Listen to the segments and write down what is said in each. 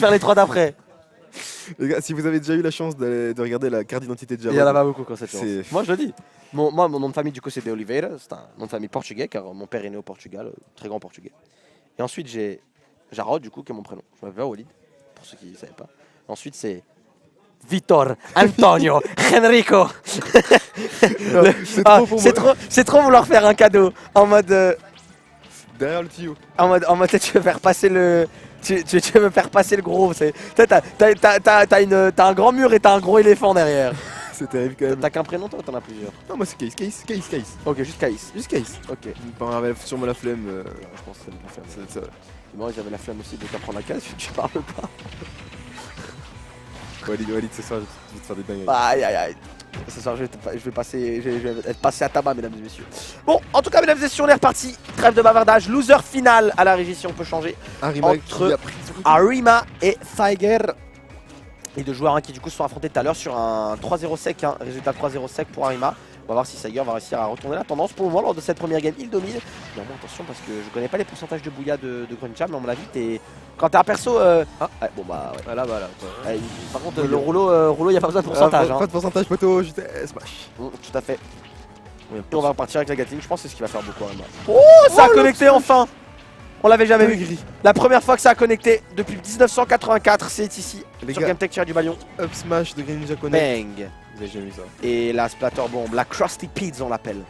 faire les 3 d'après. Les gars, si vous avez déjà eu la chance de regarder la carte d'identité de Il y en a Jarod, pas beaucoup quand cette chance. c'est- Moi je le dis. Mon nom de famille du coup c'est De Oliveira, c'est un nom de famille portugais car mon père est né au Portugal, très grand portugais. Et ensuite j'ai Jarod du coup qui est mon prénom. Je m'appelle Walid, pour ceux qui ne savaient pas. Ensuite c'est Vitor, Antonio, Enrico. c'est trop pour moi. C'est trop vouloir faire un cadeau en mode Derrière le tuyau. en mode tu veux faire passer le tu veux me faire passer le gros. T'as un grand mur et t'as un gros éléphant derrière. C'est terrible quand même. T'as qu'un prénom toi ou t'en as plusieurs? Non, moi c'est Case. Ok, juste Caïs. Juste Case. Ok. Sûrement la flemme. Je pense que ça va faire ça. Moi j'avais la flemme aussi de t'apprendre la case, je parle pas. Walid, ce soir, je vais te faire des dingueries. Aïe aïe aïe. Ce soir je vais être passé à tabac mesdames et messieurs. Bon, en tout cas mesdames et messieurs, on est reparti. Trêve de bavardage, loser final à la régie si on peut changer. Arima Entre qui a pris son coup. Arima et Tiger. Les deux joueurs qui du coup se sont affrontés tout à l'heure sur un 3-0 sec, résultat 3-0 sec pour Arima. On va voir si Tiger va réussir à retourner la tendance. Pour le moment, lors de cette première game, il domine. Néanmoins, attention parce que je connais pas les pourcentages de bouilla de Gruncha, mais à mon avis, quand t'es un perso. Bon bah ouais. Voilà. Par contre, le rouleau, il n'y a pas besoin de pourcentage. Pas de pourcentage, poteau, juste smash. Tout à fait. Oui, Et on va repartir avec la Gatling. Je pense que c'est ce qui va faire beaucoup Arima. Oh, ça a connecté enfin. On l'avait jamais vu. La première fois que ça a connecté depuis 1984, c'est ici. Les Sur gars, GameTech Tiré du Balion. up smash de Greninja Connect. Bang. Vous avez jamais vu ça. Et la Splatter Bomb, la Krusty Pizza on l'appelle.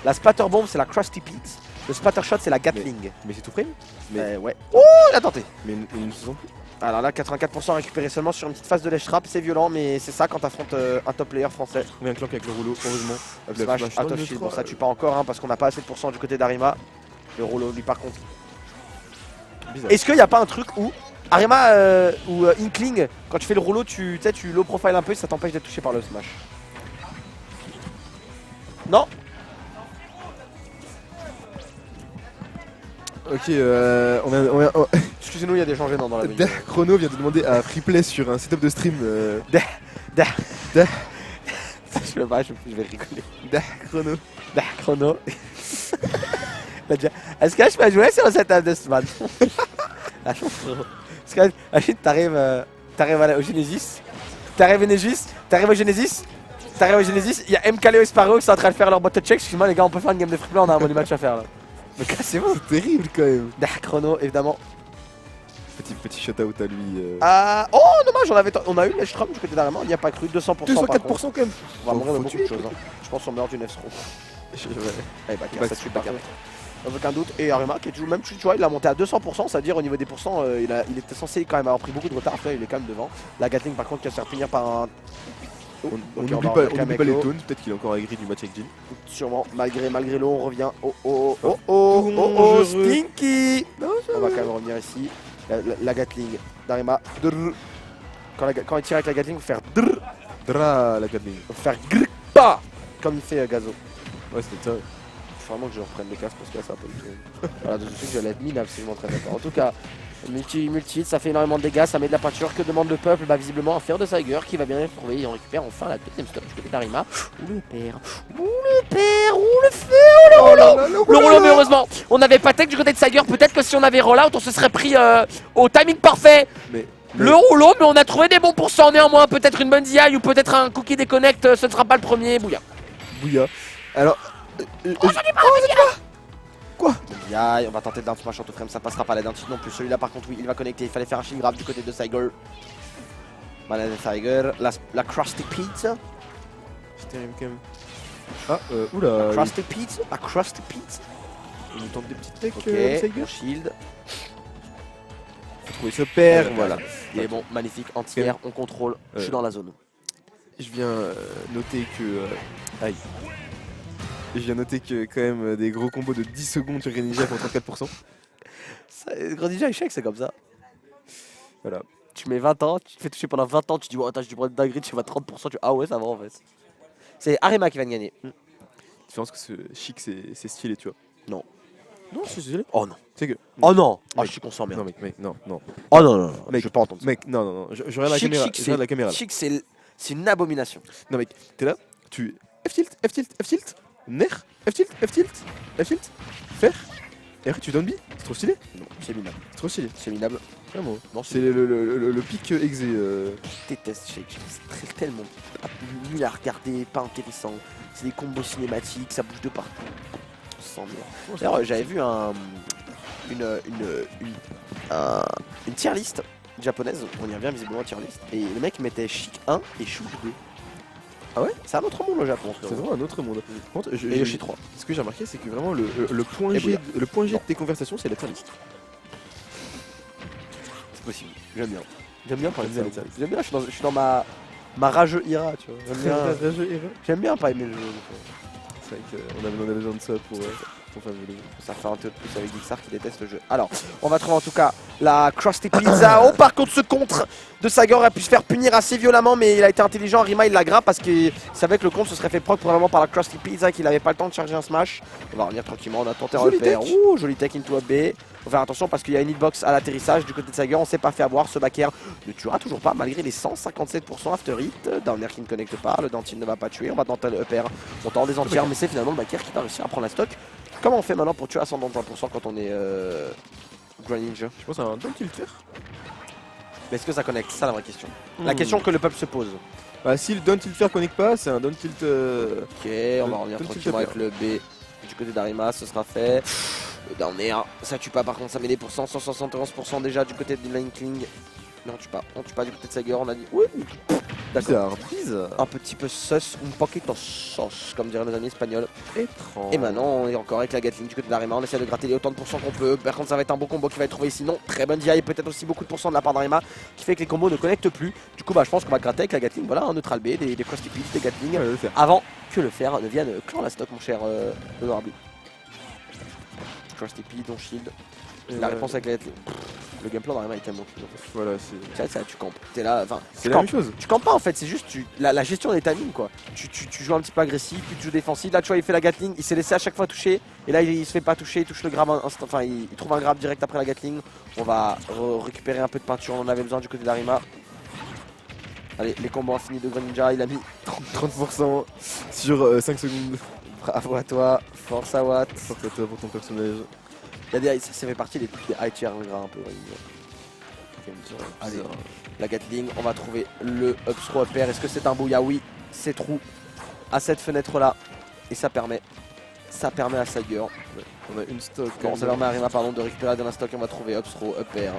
La Splatter Bomb c'est la Krusty Pizza. Le Splatter Shot c'est la Gatling. Mais c'est tout frame. Mais Ouais. Oh, il a tenté. ils ne se sont plus. Alors là, 84% récupéré seulement sur une petite phase de ledge trap, c'est violent, mais c'est ça quand t'affrontes un top player français. On vient clank avec le rouleau, heureusement. Up smash, out of shield. Bon, ça tue pas encore parce qu'on n'a pas assez de pourcent du côté d'Arima. Le rouleau, lui par contre. Bizarre. Est-ce qu'il n'y a pas un truc où Arima ou Inkling, quand tu fais le rouleau, tu low profile un peu et ça t'empêche d'être touché par le smash? Non. Ok, on Excusez-nous, il y a des changements dans la vidéo. Chrono vient de demander à Freeplay sur un setup de stream. Je vais rigoler. Chrono. Chrono. Est-ce que je peux jouer sur le setup de Sman? Parce que imagine, t'arrives au Genesis. T'arrives au Genesis, il y a MKLeo et Sparrow qui sont en train de faire leur bot check. Excuse-moi les gars, on peut faire une game de freeplay, on a un money match à faire là. Mais cassez-vous. C'est terrible quand même. Chrono, évidemment. Petit shout-out à lui. Oh dommage, on a eu le Strom du côté d'Arima, on n'y a pas cru, 200%. 204% quand même. On va mourir de Faut beaucoup tuer, de choses. Je pense qu'on meurt du Nefstrom. Ouais. Ça tue pas. Aucun doute. Et Arima qui est toujours, même tu vois, il a monté à 200%, c'est-à-dire au niveau des pourcents, il était censé quand même avoir pris beaucoup de retard. Après, il est quand même devant. La Gatling par contre qui va se faire finir par un. On n'oublie pas les tones, peut-être qu'il est encore aigri du match avec Jin. Sûrement, malgré l'eau, on revient. Oh, Dangereux. Stinky. On va quand même revenir ici. La Gatling d'Arima. Quand il tire avec la Gatling, il faut faire drrr. Dra la Gatling. Il faut faire grrr, pas comme il fait Gazo. Ouais, c'était ça. Faut vraiment que je reprenne le casque parce que là c'est un peu le tour. Voilà, de suite j'allais être minable si je m'entraîne d'accord. En tout cas, multi-hit, ça fait énormément de dégâts, ça met de la peinture. Que demande le peuple? Bah visiblement un fer de Tiger qui va bien le retrouver et on récupère enfin la deuxième stop du côté d'Arima. Ouh le père, ouh le fer, oh le rouleau, mais heureusement on n'avait pas tech du côté de Tiger. Peut-être que si on avait rollout on se serait pris au timing parfait. Le rouleau, mais on a trouvé des bons pourcents néanmoins. Peut-être une bonne DI ou peut-être un cookie déconnect, ce ne sera pas le premier. Bouya. Alors. Quoi? On va tenter d'un smash en tout frame, ça passera pas la d'un non plus. Celui-là par contre oui, il va connecter, il fallait faire un shield grave du côté de Tiger. Malade de Tiger, la Krusty Pizza. C'est terrible quand même. Ah, oula. La Krusty Pizza. Il nous tente des petites techs, Ok, Tiger. mon shield. Faut trouver ce père, voilà. Il est bon, magnifique, anti-air, on contrôle, je suis dans la zone. Je viens noter que... Aïe. Je viens noter que quand même des gros combos de 10 secondes sur Greninja contre 34%. Greninja échec, c'est comme ça. Voilà. Tu mets 20 ans, tu te fais toucher pendant 20 ans, tu dis, oh, attends, je dis, une dinguerie, tu vas 30%, ah ouais, ça va en fait. C'est Arima qui va gagner. La différence que ce chic, c'est stylé, tu vois. Non. Non, c'est stylé. Oh non. C'est que... Oh non. Mec, je suis conscient, merde. Non, mec, non. Oh non, Mec, je vais pas entendre ça. Mec, non. Je regarde la caméra. Je regarde la caméra. Là. Chic, c'est une abomination. Non, mec, t'es là, tu... F-tilt, Ner, F-tilt, Fer, et après tu donnes B. C'est trop stylé. Non, c'est minable. C'est trop stylé. C'est minable. Vraiment. Non, C'est le pic exé. Je déteste Shake. C'est tellement nul à regarder, pas intéressant. C'est des combos cinématiques, ça bouge de partout. Sans merde. D'ailleurs, j'avais vu une tier list japonaise, on y revient visiblement tier list, et le mec mettait Chic 1 et Shuj 2. Ah ouais? C'est un autre monde au Japon. C'est vraiment un autre monde. Par contre, Et Yoshi 3. Ce que j'ai remarqué, c'est que vraiment le point Et G, Bouya. le point G Non. de tes conversations, c'est la tier list. C'est possible. J'aime bien. J'aime bien parler de J'aime bien ça. les tier list. J'aime bien, je suis dans ma rageux ira, tu vois. J'aime bien pas aimer le jeu. C'est vrai qu'on avait besoin de ça pour faire jouer les jeux. Ça fait un peu de plus avec Dixar qui déteste le jeu. Alors, on va trouver en tout cas la Krusty Pizza. Oh, par contre, ce contre de Sager aurait pu se faire punir assez violemment, mais il a été intelligent. Rima, il l'a grappe parce qu'il savait que le contre se serait fait proc probablement par la Krusty Pizza, qu'il n'avait pas le temps de charger un smash. On va revenir tranquillement. On a tenté un Joli repère. tech. Ouh, joli tech into a B. Faut faire attention parce qu'il y a une hitbox à l'atterrissage du côté de Sager. On s'est pas fait avoir. Ce backer ne tuera toujours pas malgré les 157% after hit. Downer qui ne connecte pas. Le dentine ne va pas tuer. On va tenter le upper. On tente des entières, mais c'est finalement le backer qui va réussir à prendre la stock. Comment on fait maintenant pour tuer à 125% quand on est Grand Ninja? Je pense à un down tilt faire. Mais est-ce que ça connecte? C'est ça la vraie question. La question que le peuple se pose. Bah, si le down tilt faire connecte pas, c'est un down tilt. Ok, on va revenir Down tilt tranquillement upper. avec le B du côté d'Arima, ce sera fait. Le downer, ça tue pas par contre, ça met des pourcents, 171% déjà du côté de Linkling. Non, on tue pas du côté de Sager, on a dit oui. D'accord. Bizarre. Un petit peu sus, un poquito sauce, comme diraient nos amis espagnols. Étrange. Et maintenant, on est encore avec la Gatling du côté d'Arima. On essaie de gratter les autant de pourcents qu'on peut. Par contre, ça va être un beau combo qui va être trouvé ici. Non, très bonne DI et peut-être aussi beaucoup de pourcents de la part d'Arima qui fait que les combos ne connectent plus. Du coup, bah, je pense qu'on va gratter avec la Gatling. Voilà, un neutral B, des Krusty Pits, des Gatling. Ouais, le faire. Avant que le fer ne vienne clan la stock, mon cher Honorable. Krusty Pit, ton shield. La réponse avec la Gatling. Le gameplay d'Arima est tellement cool. Voilà, Ça, tu campes. T'es là, enfin. c'est la même chose. Tu campes pas en fait, c'est juste la gestion des timings quoi. Tu joues un petit peu agressif, puis tu joues défensif. Là tu vois il fait la Gatling, il s'est laissé à chaque fois toucher. Et là il se fait pas toucher, il touche le grab instant, enfin il trouve un grab direct après la Gatling. On va récupérer un peu de peinture, on en avait besoin du côté d'Arima. Allez, les combos infinis de Greninja, il a mis 30% sur 5 secondes. bravo à toi, force à Watt. Force à toi pour ton personnage. Ça fait partie des high tier ingrats un peu. Allez, la Gatling, on va trouver le up throw upper. Est-ce que c'est un bouya? Oui, c'est trou à cette fenêtre là. Et ça permet à Sager. On a une stock. Bon, ça permet à Arima pardon, de récupérer la dernière stock. On va trouver up throw, upper,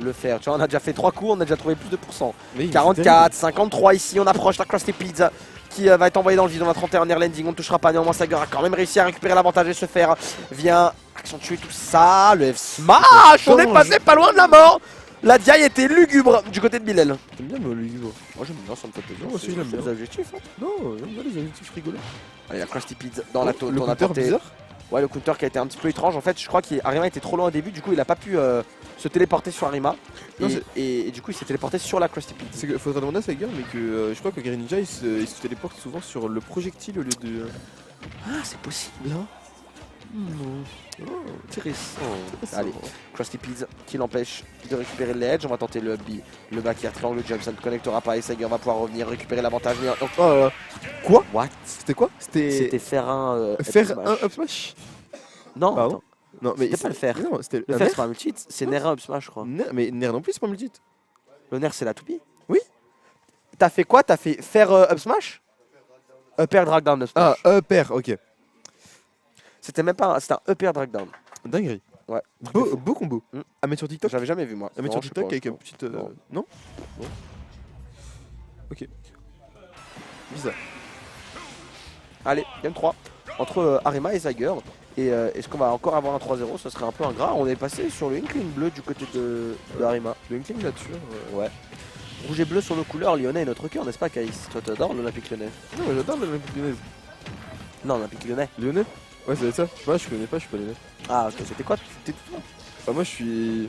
le fer. Tu vois, on a déjà fait 3 coups, on a déjà trouvé plus de pourcents. Oui, 44, 53 ici, on approche la Krusty Pizza qui va être envoyé dans le vide. On a 31 air landing, on ne touchera pas. Néanmoins, Sager a quand même réussi à récupérer l'avantage et se faire vient accentuer tout ça. Le F smash, on est passé pas loin de la mort. La DI était lugubre du côté de Bilal. T'aimes bien le Lugubre? Moi j'aime bien, ça me fait plaisir. Moi aussi, j'aime bien. Les objectifs. Hein. Non, j'aime bien les objectifs rigolos. Allez, la Krusty Pizza dans la taunt. Le On a counter tenté. bizarre. Ouais, le counter qui a été un petit peu étrange. En fait, je crois qu'Arima était trop loin au début. Du coup, il a pas pu se téléporter sur Arima. Non, Et du coup, il s'est téléporté sur la Krusty Pizza. C'est qu'il faudrait demander à Sager, mais que je crois que Greninja il se téléporte souvent sur le projectile au lieu de. Ah, c'est possible. Hein. Intéressant. Allez, Krusty Pizza qui l'empêche de récupérer le ledge. On va tenter le back air triangle jump. Ça ne connectera pas et Sager va pouvoir revenir récupérer l'avantage. Oh là là. Quoi? What? C'était quoi? C'était faire un. Faire un up smash? Non, Pardon? attends. Non, mais C'était pas le faire. Non, c'était Le un fer, Nair. c'est pas un multi, c'est Nair up smash, je crois. Mais Nair non plus, c'est pas multi. Le Nair, c'est la toupie. Oui. T'as fait quoi? T'as fait faire up smash? Upper drag down up Ah, smash. upper, ok. C'était même pas c'était un upper drag down. Dinguerie. Ouais. Beau combo. Mm. À mettre sur TikTok. J'avais jamais vu moi. À mettre Non, sur je sais TikTok pas, avec je un sais petit. pas. Non. Non. Ok. Bizarre. Allez, game 3 entre Arima et Sager. Et est-ce qu'on va encore avoir un 3-0? Ce serait un peu ingrat. On est passé sur le Inkling bleu du côté de Arima. Le Inkling là-dessus. Ouais. Rouge et bleu sur nos couleurs, lyonnais et notre cœur, n'est-ce pas, Caïs? Toi, t'adores l'Olympique lyonnais? Non, mais j'adore l'Olympique lyonnaise. Non, l'Olympique lyonnais. Lyonnais? Ouais, c'est ça. Moi, je connais pas, je suis pas lyonnais. Ah, ok, c'était quoi? T'étais tout Bah, moi, je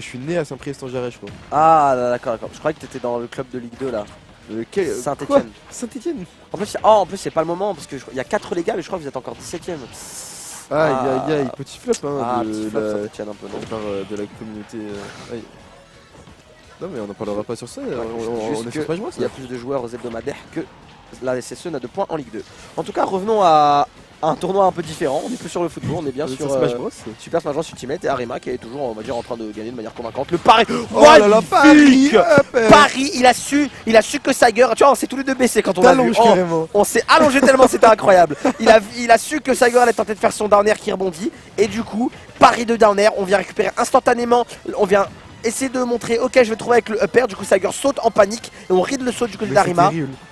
suis né à Saint-Priest-en-Jarret, je crois. Ah, là, d'accord, d'accord. Je croyais que t'étais dans le club de Ligue 2 là. Saint-Etienne. Saint-Etienne. En plus, c'est pas le moment parce qu'il y a 4 les gars, mais je crois que vous êtes encore 17ème. Aïe, aïe, aïe, petit flop, hein. Ah, de petit flop, la... Saint-Etienne un peu, non? On part de la communauté. Aïe. Non, mais on n'en parlera pas sur ça. On Juste est sur Smash Bros. Il y a plus de joueurs aux hebdomadaires que la SSE n'a de points en Ligue 2. En tout cas, revenons à un tournoi un peu différent. On est plus sur le football, on est bien sur Smash Bros. Super Smash Bros Ultimate et Arima qui est toujours, on va dire, en train de gagner de manière convaincante. Le pari, Oh là là, Paris, Paris, il a su que Saiger, tu vois, on s'est tous les deux baissés quand on l'a vu. t'allonges carrément. On s'est allongé tellement, c'était incroyable. Il a su que Saiger allait tenter de faire son down air qui rebondit. Et du coup, pari de down air, on vient récupérer instantanément. On vient essayer de montrer, ok, je vais trouver avec le up air. Du coup, Saiger saute en panique et on ride le saut du côté d'Arima.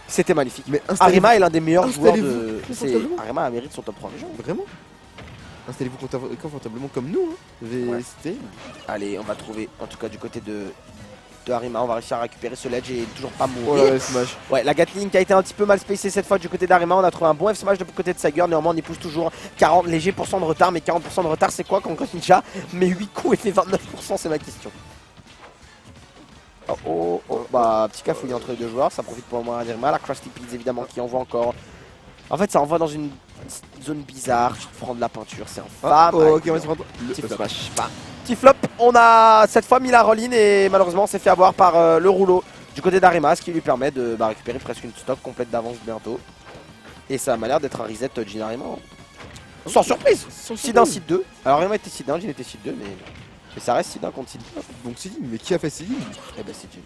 C'était magnifique. Mais Arima est l'un des meilleurs joueurs de. Installez-vous C'est confortablement. Arima mérite son top 3 région. Vraiment? Installez-vous confortablement comme nous. Hein. Ouais. C'était. Allez, on va trouver, en tout cas du côté de Arima, on va réussir à récupérer ce ledge et toujours pas Oh mourir. là là, Smash. Ouais, la Gatling qui a été un petit peu mal spacée cette fois du côté d'Arima. On a trouvé un bon F-Smash du côté de Saiger. Néanmoins, on y pousse toujours 40 légers % de retard. Mais 40% de retard, c'est quoi quand Ninja met 8 coups et fait 29%? C'est ma question. Bah, petit cafouillis entre les deux joueurs. Ça profite pour le moment à Arima. La Krusty Peas, évidemment, qui envoie encore. En fait, ça envoie dans une zone bizarre. Je prends de la peinture, c'est infâme. Ok, on va se prendre Petit le flop. Smash. Petit flop, on a cette fois mis la roll-in et malheureusement on s'est fait avoir par le rouleau du côté d'Arima, ce qui lui permet de récupérer presque une stock complète d'avance bientôt. Et ça m'a l'air d'être un reset Jin Arima. Hein. Sans surprise, Seed 1, Seed 2. Alors Arima était Seed 1, Jin était Seed 2, mais ça reste Seed 1 contre Seed 2. Donc Sidim, mais qui a fait Sidim? Eh ben c'est Jin.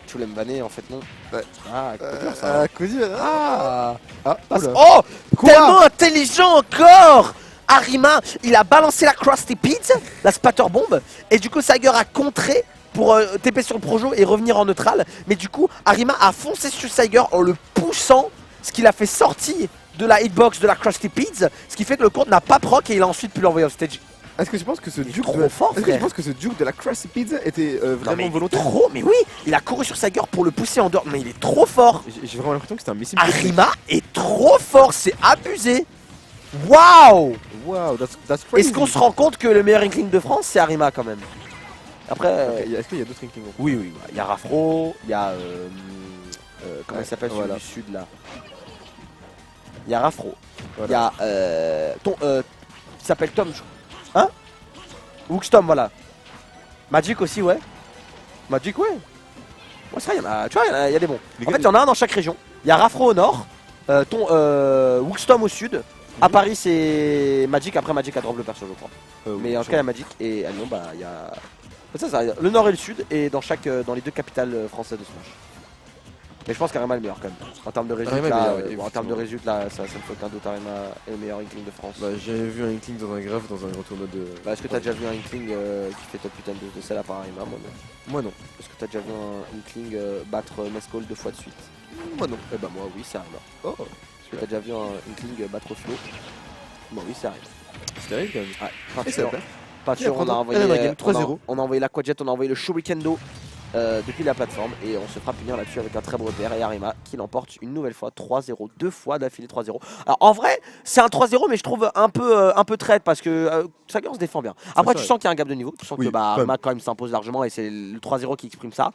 Tu l'aimes banner en fait non? Ouais. Ah, dur, ça. Cosy. Ah, Oula. oh, Quoi? tellement intelligent encore. Arima, il a balancé la Krusty Peas, la spatter bomb, et du coup Saiger a contré pour TP sur le projo et revenir en neutral. Mais du coup, Arima a foncé sur Saiger en le poussant, ce qui l'a fait sortir de la hitbox de la Krusty Peas, ce qui fait que le compte n'a pas proc et il a ensuite pu l'envoyer off stage. Est-ce que tu penses que ce duke trop fort, Est-ce que tu frère. penses que ce duke de la Krusty Pizza était Non, vraiment mais volontaire? trop, mais oui, il a couru sur Saiger pour le pousser en dehors, mais il est trop fort. J'ai vraiment l'impression que c'était un missile. Arima est trop fort, c'est abusé. Waouh. Wow, that's crazy. Est-ce qu'on se rend compte que le meilleur Inkling de France, c'est Arima quand même? Après, Est-ce qu'il y a d'autres Inklings? oui, il y a Rafro, il y a comment il s'appelle celui voilà. du sud là? Il y a Rafro, il y Voilà. a il s'appelle Tom, hein? Wookstom, voilà. Magic aussi, ouais. Magic, ouais. Ouais, ça, il y en a, tu vois, il y a des bons. Les En gars, fait, il y en a un dans chaque région. Il y a Rafro au nord, Wookstom au sud. À Paris, c'est Magic. Après, Magic a drop le perso, je crois. Mais en tout cas, il y a Magic. Et à Lyon, bah, il y a. Ça, le nord et le sud. Et dans les deux capitales françaises de Smash. Mais je pense qu'Arima est le meilleur quand même. En termes de résultats, Arima est meilleur, bon, en termes de résultats, ça ne fait aucun doute. Arima est le meilleur Inkling de France. Bah, j'avais vu un Inkling dans un graphe dans un gros tournoi de. Bah, est-ce que t'as déjà vu un Inkling qui fait top 8 de celle à part Arima? Moi non. Moi non. Est-ce que t'as déjà vu un Inkling battre Mescall 2 fois de suite? Moi non. Eh bah moi oui, c'est Arima. Oh, Est-ce que t'as déjà vu un Inkling battre Flo? Moi oui, c'est Arima. c'est terrible quand même. Ouais, Et ça peinture, va. peinture, on a envoyé Elle a gagné 3-0. on a envoyé l'Aquajet, on a envoyé le Shurikendo depuis la plateforme et on se fera punir là-dessus avec un très beau repère et Arima qui l'emporte une nouvelle fois 3-0, deux fois d'affilée 3-0. Alors en vrai c'est un 3-0 mais je trouve un peu traite parce que Saiger se défend bien. Après tu vrai. sens qu'il y a un gap de niveau, tu sens Oui, que bah, quand même. Arima quand même s'impose largement et c'est le 3-0 qui exprime ça.